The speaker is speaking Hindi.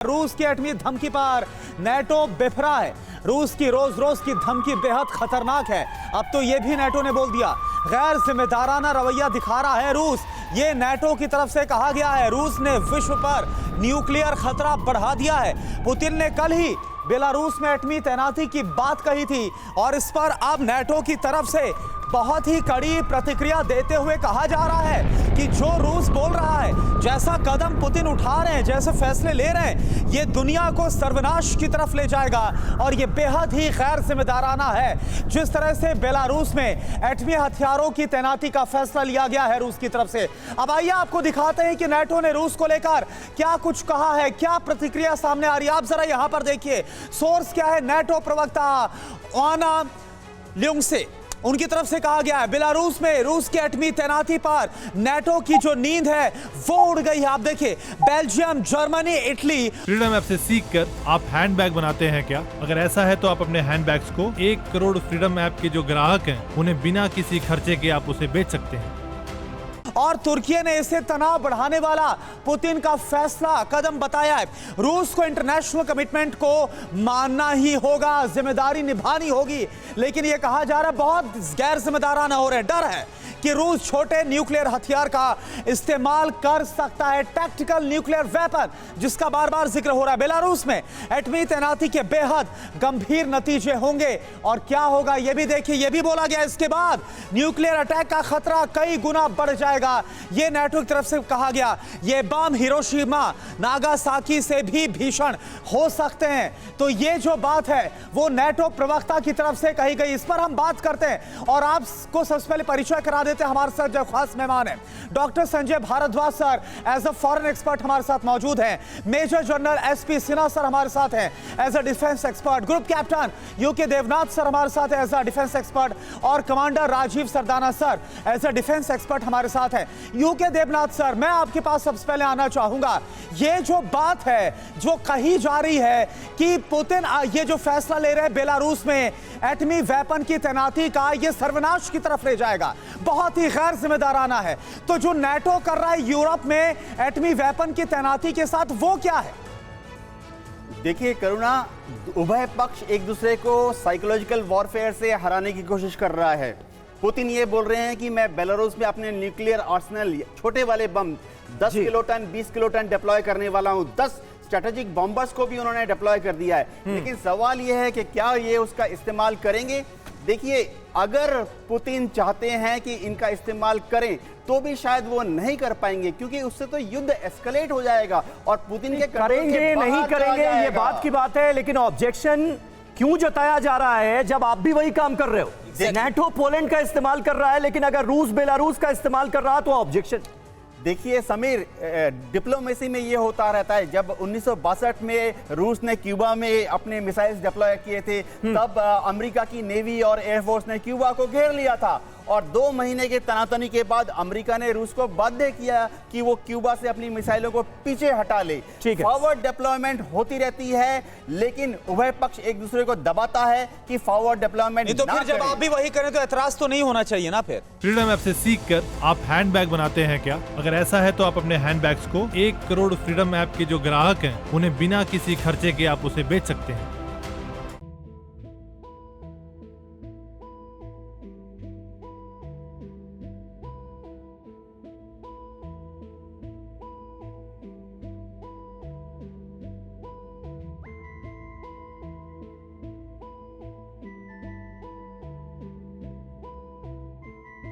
रूस की एटमी धमकी पर नेटो बिफरा है। रूस की रोज रोज की धमकी बेहद खतरनाक है। अब तो यह भी नेटो ने बोल दिया, गैर जिम्मेदाराना रवैया दिखा रहा है रूस। ये नेटो की तरफ से कहा गया है। रूस ने विश्व पर न्यूक्लियर खतरा बढ़ा दिया है। पुतिन ने कल ही बेलारूस में एटमी तैनाती की बात कही थी और इस पर अब नेटो की तरफ से बहुत ही कड़ी प्रतिक्रिया देते हुए कहा जा रहा है कि जो रूस बोल रहा है, जैसा कदम पुतिन उठा रहे हैं, जैसे फैसले ले रहे हैं, ये दुनिया को सर्वनाश की तरफ ले जाएगा और ये बेहद ही गैर जिम्मेदाराना है। जिस तरह से बेलारूस में एटमी हथियारों की तैनाती का फैसला लिया गया है रूस की तरफ से। अब आइए आपको दिखाते हैं कि नेटो ने रूस को लेकर क्या कुछ कहा है, क्या प्रतिक्रिया सामने आ रही है। आप जरा यहां पर देखिए, सोर्स क्या है, नेटो प्रवक्ता ओना ल्युंगसे, उनकी तरफ से कहा गया है बेलारूस में रूस की एटमी तैनाती पर नेटो की जो नींद है वो उड़ गई है। आप देखिए, Belgium, Germany, Italy. Freedom app से सीखकर आप हैंडबैग बनाते हैं क्या? अगर ऐसा है तो आप अपने हैंडबैग्स को 1 करोड़ फ्रीडम ऐप के जो ग्राहक हैं उन्हें बिना किसी खर्चे के आप उसे बेच सकते हैं। और तुर्की ने इसे तनाव बढ़ाने वाला पुतिन का फैसला कदम बताया है। रूस को इंटरनेशनल कमिटमेंट को मानना ही होगा, जिम्मेदारी निभानी होगी। लेकिन यह कहा जा रहा है बहुत गैर जिम्मेदाराना हो रहा है। डर है कि रूस छोटे न्यूक्लियर हथियार का इस्तेमाल कर सकता है, टैक्टिकल न्यूक्लियर वेपन, जिसका बार बार जिक्र हो रहा है। बेलारूस में एटमी तैनाती के बेहद गंभीर नतीजे होंगे और क्या होगा यह भी देखिए। यह भी बोला गया इसके बाद न्यूक्लियर अटैक का खतरा कई गुना बढ़ जाएगा। यह नेटो की तरफ से कहा गया। यह बम हिरोशिमा, नागासाकी से भी भीषण हो सकते हैं। तो यह जो बात है वो नेटो प्रवक्ता की तरफ से कही गई। इस पर हम बात करते हैं और आपको सबसे पहले परिचय करा देते हैं। हमारे साथ जो खास मेहमान है doctor Sanjay Bhardwaj sir, as a foreign expert हमारे साथ मौजूद हैं। Major general SP Sinha sir हमारे साथ हैं as a defence expert. Group captain UK Devnath sir हमारे साथ है एज अ डिफेंस एक्सपर्ट और commander Rajiv Sardana sir as a defence expert हमारे साथ है। यूके देवनाथ सर, मैं आपके पास सबसे पहले आना चाहूंगा। ये जो बात है जो कही जा रही है कि पुतिन ये जो फैसला ले रहे हैं बेलारूस में एटमी वेपन की तैनाती का, ये सर्वनाश की तरफ ले जाएगा, बहुत ही गैर जिम्मेदाराना है। तो जो नेटो कर रहा है यूरोप में एटमी वेपन की तैनाती के साथ, वो क्या है? देखिए करुणा, उभय पक्ष एक दूसरे को साइकोलॉजिकल वॉरफेयर से हराने की कोशिश कर रहा है। पुतिन ये बोल रहे हैं कि मैं बेलारूस में अपने न्यूक्लियर आर्सेनल, छोटे वाले बम 10 किलोटन 20 किलोटन डिप्लॉय करने वाला हूं। 10 स्ट्रेटेजिक बॉम्बर्स को भी उन्होंने डिप्लॉय कर दिया है। लेकिन सवाल यह है कि क्या ये उसका इस्तेमाल करेंगे? देखिए, अगर पुतिन चाहते हैं कि इनका इस्तेमाल करें तो भी शायद वो नहीं कर पाएंगे, क्योंकि उससे तो युद्ध एस्केलेट हो जाएगा और पुतिन के करेंगे नहीं करेंगे ये बात की बात है। लेकिन ऑब्जेक्शन क्यों जताया जा रहा है जब आप भी वही काम कर रहे हो? नेटो पोलैंड का इस्तेमाल कर रहा है, लेकिन अगर रूस बेलारूस का इस्तेमाल कर रहा तो ऑब्जेक्शन। देखिए समीर, डिप्लोमेसी में ये होता रहता है। जब 1962 में रूस ने क्यूबा में अपने मिसाइल्स डिप्लॉय किए थे, तब अमेरिका की नेवी और एयरफोर्स ने क्यूबा को घेर लिया था और 2 महीने के तनातनी के बाद अमेरिका ने रूस को बाध्य किया कि वो क्यूबा से अपनी मिसाइलों को पीछे हटा ले। फॉरवर्ड डिप्लॉयमेंट होती रहती है, लेकिन उभय पक्ष एक दूसरे को दबाता है कि फॉरवर्ड डिप्लॉयमेंट तो फिर जब आप भी वही करें तो एतराज तो नहीं होना चाहिए ना? फिर फ्रीडम ऐप से सीखकर आप हैंडबैग बनाते हैं क्या? अगर ऐसा है तो आप अपने हैंडबैग्स को 1 करोड़ फ्रीडम ऐप के जो ग्राहक हैं उन्हें बिना किसी खर्चे के आप उसे बेच सकते हैं।